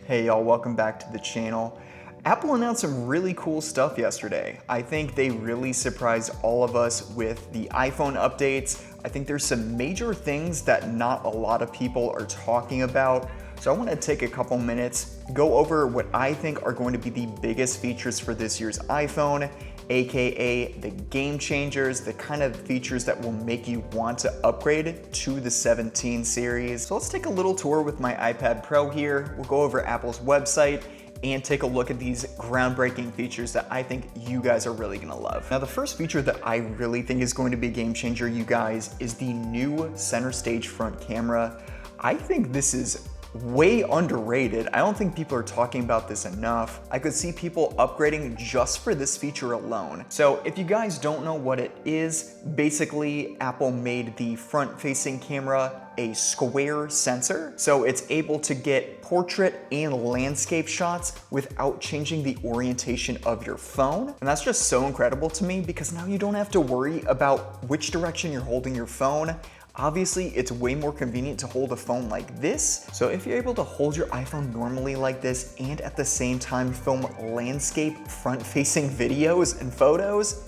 Hey y'all, welcome back to the channel. Apple announced some really cool stuff yesterday. I think they really surprised all of us with the iPhone updates. I think there's some major things that not a lot of people are talking about. So I want to take a couple minutes, go over what I think are going to be the biggest features for this year's iPhone, aka the game changers, the kind of features that will make you want to upgrade to the 17 series. So let's take a little tour with my iPad Pro here. We'll go over Apple's website and take a look at these groundbreaking features that I think you guys are really gonna love. Now, the first feature that I really think is going to be a game changer, you guys, is the new center stage front camera. I think this is way underrated. I don't think people are talking about this enough. I could see people upgrading just for this feature alone. So if you guys don't know what it is, basically Apple made the front-facing camera a square sensor. So it's able to get portrait and landscape shots without changing the orientation of your phone. And that's just so incredible to me because now you don't have to worry about which direction you're holding your phone. Obviously, it's way more convenient to hold a phone like this. So if you're able to hold your iPhone normally like this and at the same time film landscape front-facing videos and photos,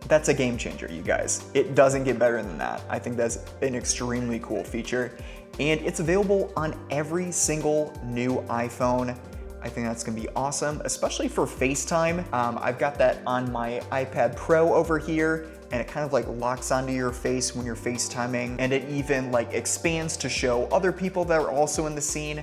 that's a game changer, you guys. It doesn't get better than that. I think that's an extremely cool feature. And it's available on every single new iPhone. I think that's gonna be awesome, especially for FaceTime. I've got that on my iPad Pro over here, and it kind of like locks onto your face when you're FaceTiming, and it even like expands to show other people that are also in the scene.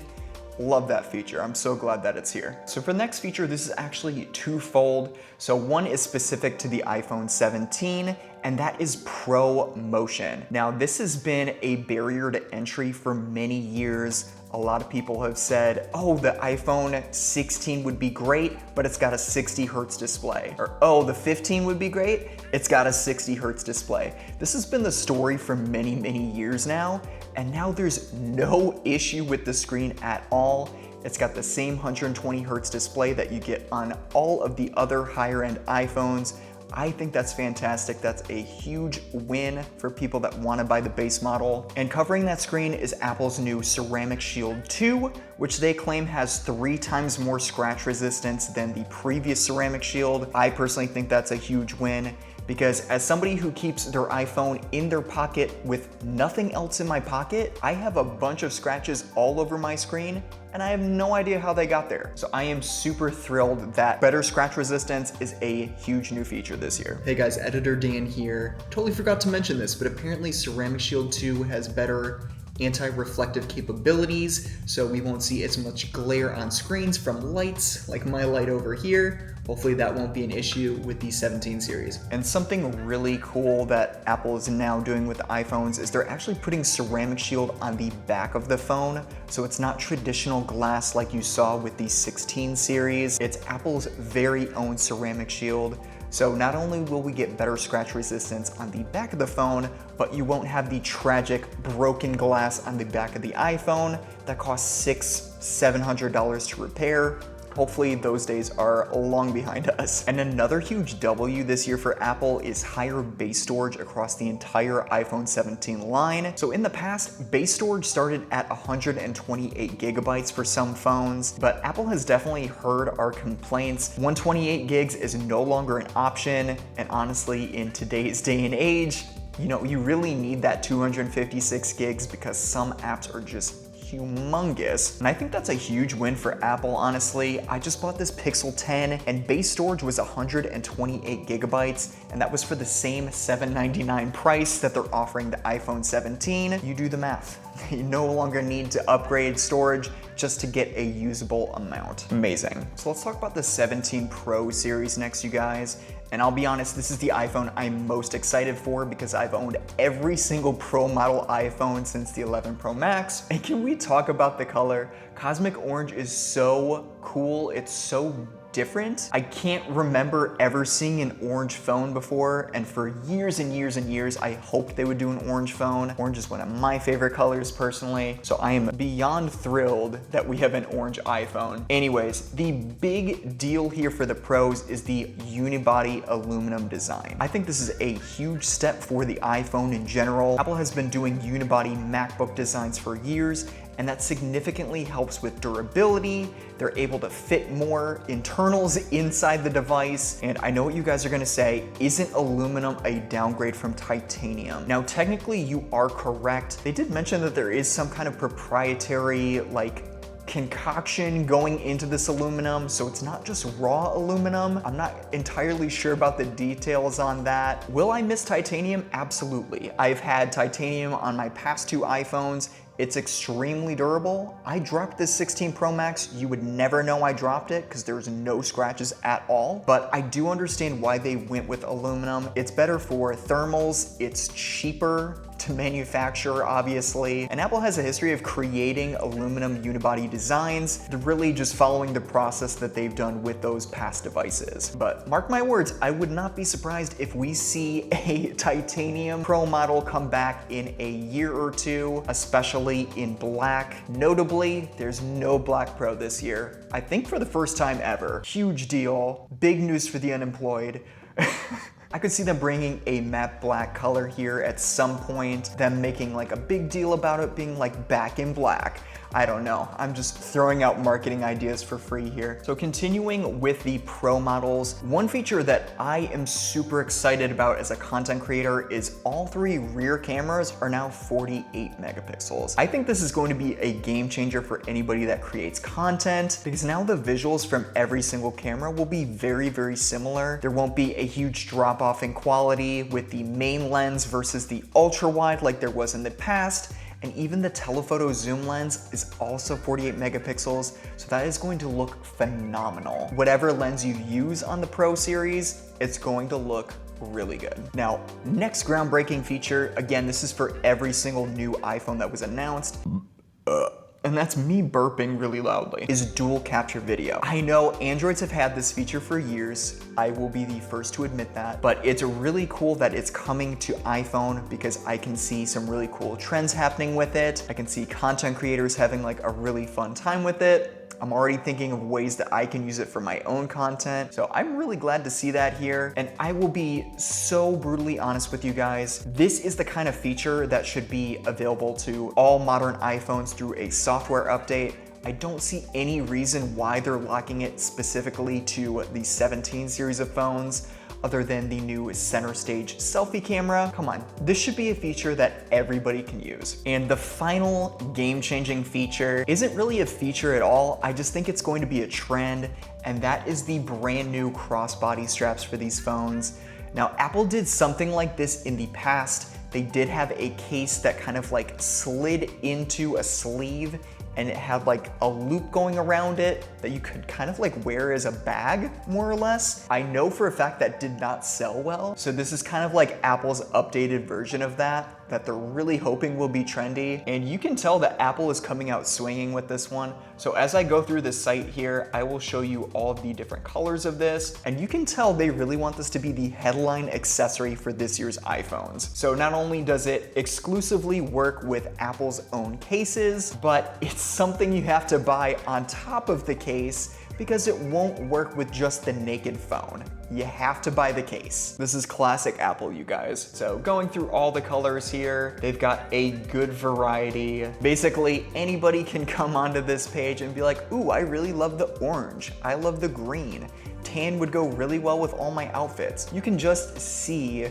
Love that feature. I'm so glad that it's here. So for the next feature, this is actually twofold. So one is specific to the iPhone 17, and that is Pro Motion. Now, this has been a barrier to entry for many years. A lot of people have said, oh, the iPhone 16 would be great, but it's got a 60 hertz display. Or, oh, the 15 would be great, it's got a 60 hertz display. This has been the story for many, many years now, and now there's no issue with the screen at all. It's got the same 120 hertz display that you get on all of the other higher end iPhones. I think that's fantastic. That's a huge win for people that want to buy the base model. And covering that screen is Apple's new Ceramic Shield 2, which they claim has 3 times more scratch resistance than the previous Ceramic Shield. I personally think that's a huge win because as somebody who keeps their iPhone in their pocket with nothing else in my pocket, I have a bunch of scratches all over my screen and I have no idea how they got there. So I am super thrilled that better scratch resistance is a huge new feature this year. Hey guys, Editor Dan here. Totally forgot to mention this, but apparently Ceramic Shield 2 has better anti-reflective capabilities, so we won't see as much glare on screens from lights like my light over here. Hopefully that won't be an issue with the 17 series. And something really cool that Apple is now doing with the iPhones is they're actually putting Ceramic Shield on the back of the phone, so it's not traditional glass like you saw with the 16 series. It's Apple's very own Ceramic Shield. So not only will we get better scratch resistance on the back of the phone, but you won't have the tragic broken glass on the back of the iPhone that costs $600–700 to repair. Hopefully those days are long behind us. And another huge W this year for Apple is higher base storage across the entire iPhone 17 line. So in the past, base storage started at 128 gigabytes for some phones, but Apple has definitely heard our complaints. 128 gigs is no longer an option, and honestly, in today's day and age, you really need that 256 gigs because some apps are just humongous. And I think that's a huge win for Apple, honestly. I just bought this Pixel 10 and base storage was 128 gigabytes, and that was for the same $799 price that they're offering the iPhone 17. You do the math. You no longer need to upgrade storage just to get a usable amount. Amazing. So let's talk about the 17 Pro series next, you guys. And I'll be honest, this is the iPhone I'm most excited for because I've owned every single Pro model iPhone since the 11 Pro Max. And can we talk about the color? Cosmic Orange is so cool. It's so different. I can't remember ever seeing an orange phone before, and for years and years and years, I hoped they would do an orange phone. Orange is one of my favorite colors personally, so I am beyond thrilled that we have an orange iPhone. Anyways, the big deal here for the Pros is the unibody aluminum design. I think this is a huge step for the iPhone in general. Apple has been doing unibody MacBook designs for years, and that significantly helps with durability. They're able to fit more internals inside the device. And I know what you guys are gonna say, isn't aluminum a downgrade from titanium? Now, technically you are correct. They did mention that there is some kind of proprietary concoction going into this aluminum, so it's not just raw aluminum. I'm not entirely sure about the details on that. Will I miss titanium? Absolutely. I've had titanium on my past 2 iPhones. It's extremely durable. I dropped this 16 Pro Max. You would never know I dropped it because there's no scratches at all. But I do understand why they went with aluminum. It's better for thermals. It's cheaper to manufacture, obviously. And Apple has a history of creating aluminum unibody designs. They're really just following the process that they've done with those past devices. But mark my words, I would not be surprised if we see a titanium Pro model come back in a year or 2, especially in black. Notably, there's no black Pro this year. I think for the first time ever. Huge deal, big news for the unemployed. I could see them bringing a matte black color here at some point, them making a big deal about it being back in black. I don't know, I'm just throwing out marketing ideas for free here. So continuing with the Pro models, one feature that I am super excited about as a content creator is all 3 rear cameras are now 48 megapixels. I think this is going to be a game changer for anybody that creates content, because now the visuals from every single camera will be very, very similar. There won't be a huge drop off in quality with the main lens versus the ultra wide like there was in the past. And even the telephoto zoom lens is also 48 megapixels, so that is going to look phenomenal. Whatever lens you use on the Pro series, it's going to look really good. Now, next groundbreaking feature, again, this is for every single new iPhone that was announced. And that's me burping really loudly, is dual capture video. I know Androids have had this feature for years. I will be the first to admit that, but it's really cool that it's coming to iPhone because I can see some really cool trends happening with it. I can see content creators having a really fun time with it. I'm already thinking of ways that I can use it for my own content. So I'm really glad to see that here. And I will be so brutally honest with you guys. This is the kind of feature that should be available to all modern iPhones through a software update. I don't see any reason why they're locking it specifically to the 17 series of phones, other than the new center stage selfie camera. Come on, this should be a feature that everybody can use. And the final game-changing feature isn't really a feature at all. I just think it's going to be a trend, and that is the brand new crossbody straps for these phones. Now, Apple did something like this in the past. They did have a case that kind of slid into a sleeve, and it had a loop going around it that you could kind of wear as a bag, more or less. I know for a fact that did not sell well. So this is kind of Apple's updated version of that they're really hoping will be trendy. And you can tell that Apple is coming out swinging with this one. So as I go through the site here, I will show you all of the different colors of this. And you can tell they really want this to be the headline accessory for this year's iPhones. So not only does it exclusively work with Apple's own cases, but it's something you have to buy on top of the case because it won't work with just the naked phone. You have to buy the case. This is classic Apple, you guys. So going through all the colors here, they've got a good variety. Basically, anybody can come onto this page and be like, ooh, I really love the orange. I love the green. Tan would go really well with all my outfits. You can just see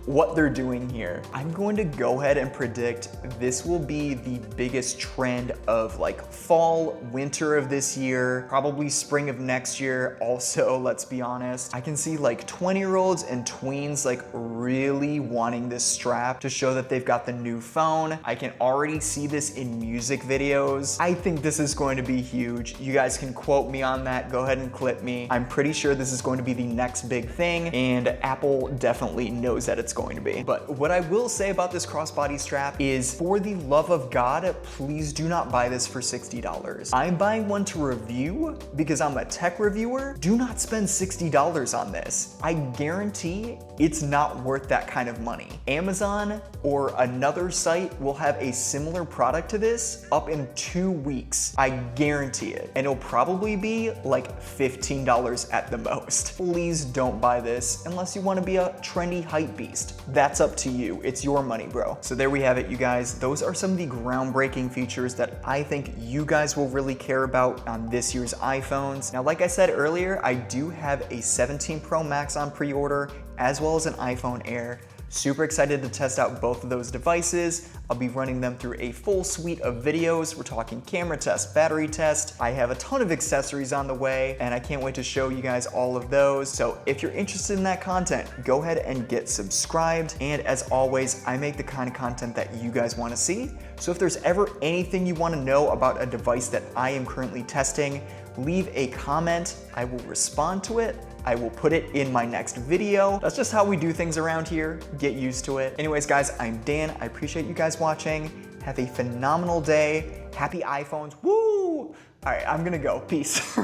what they're doing here. I'm going to go ahead and predict this will be the biggest trend of fall, winter of this year, probably spring of next year. Also, let's be honest, I can see 20-year-olds and tweens really wanting this strap to show that they've got the new phone. I can already see this in music videos. I think this is going to be huge. You guys can quote me on that. Go ahead and clip me. I'm pretty sure this is going to be the next big thing, and Apple definitely knows that it's going to be. But what I will say about this crossbody strap is, for the love of God, please do not buy this for $60. I'm buying one to review because I'm a tech reviewer. Do not spend $60 others on this. I guarantee it's not worth that kind of money. Amazon or another site will have a similar product to this up in 2 weeks. I guarantee it. And it'll probably be like $15 at the most. Please don't buy this unless you want to be a trendy hype beast. That's up to you. It's your money, bro. So there we have it, you guys. Those are some of the groundbreaking features that I think you guys will really care about on this year's iPhones. Now, like I said earlier, I do have a 17 Pro Max on pre-order as well as an iPhone Air. Super excited to test out both of those devices. I'll be running them through a full suite of videos. We're talking camera test, battery test. I have a ton of accessories on the way, and I can't wait to show you guys all of those. So if you're interested in that content, go ahead and get subscribed. And as always, I make the kind of content that you guys want to see. So if there's ever anything you want to know about a device that I am currently testing, leave a comment. I will respond to it. I will put it in my next video. That's just how we do things around here. Get used to it. Anyways, guys, I'm Dan. I appreciate you guys watching. Have a phenomenal day. Happy iPhones. Woo! All right, I'm gonna go. Peace.